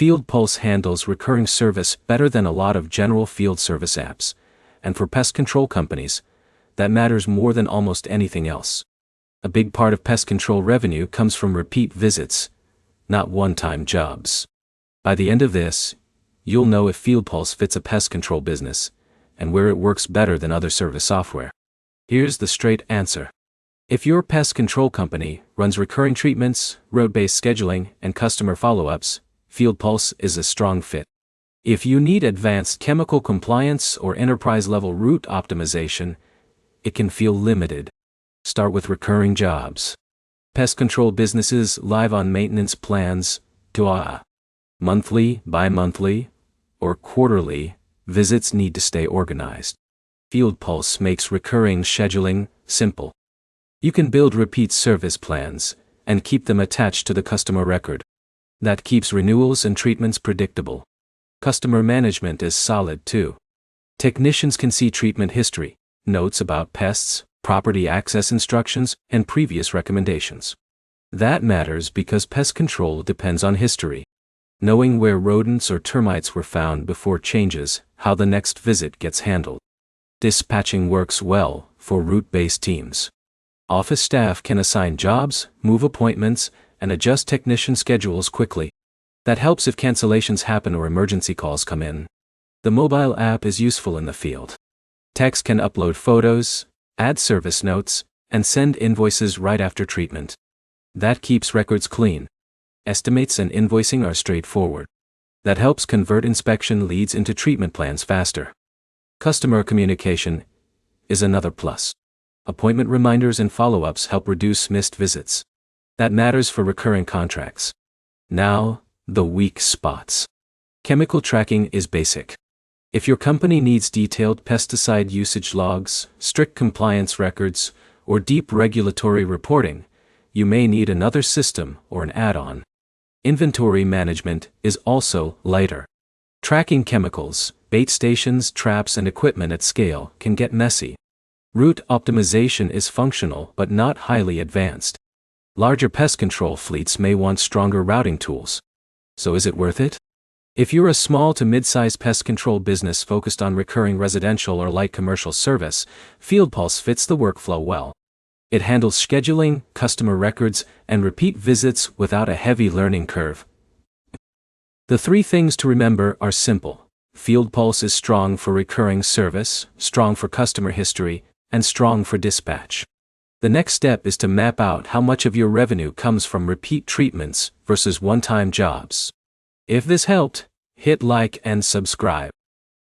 FieldPulse handles recurring service better than a lot of general field service apps, and for pest control companies, that matters more than almost anything else. A big part of pest control revenue comes from repeat visits, not one-time jobs. By the end of this, you'll know if FieldPulse fits a pest control business, and where it works better than other service software. Here's the straight answer. If your pest control company runs recurring treatments, road-based scheduling, and customer follow-ups, FieldPulse is a strong fit. If you need advanced chemical compliance or enterprise-level route optimization, it can feel limited. Start with recurring jobs. Pest control businesses live on maintenance plans, monthly, bi-monthly, or quarterly, visits need to stay organized. FieldPulse makes recurring scheduling simple. You can build repeat service plans and keep them attached to the customer record. That keeps renewals and treatments predictable. Customer management is solid too. Technicians can see treatment history, notes about pests, property access instructions, and previous recommendations. That matters because pest control depends on history. Knowing where rodents or termites were found before changes how the next visit gets handled. Dispatching works well for route-based teams. Office staff can assign jobs, move appointments, and adjust technician schedules quickly. That helps if cancellations happen or emergency calls come in. The mobile app is useful in the field. Techs can upload photos, add service notes, and send invoices right after treatment. That keeps records clean. Estimates and invoicing are straightforward. That helps convert inspection leads into treatment plans faster. Customer communication is another plus. Appointment reminders and follow-ups help reduce missed visits. That matters for recurring contracts. Now, the weak spots. Chemical tracking is basic. If your company needs detailed pesticide usage logs, strict compliance records, or deep regulatory reporting, you may need another system or an add-on. Inventory management is also lighter. Tracking chemicals, bait stations, traps, and equipment at scale can get messy. Route optimization is functional but not highly advanced. Larger pest control fleets may want stronger routing tools. So is it worth it? If you're a small to mid-sized pest control business focused on recurring residential or light commercial service, FieldPulse fits the workflow well. It handles scheduling, customer records, and repeat visits without a heavy learning curve. The three things to remember are simple. FieldPulse is strong for recurring service, strong for customer history, and strong for dispatch. The next step is to map out how much of your revenue comes from repeat treatments versus one-time jobs. If this helped, hit like and subscribe.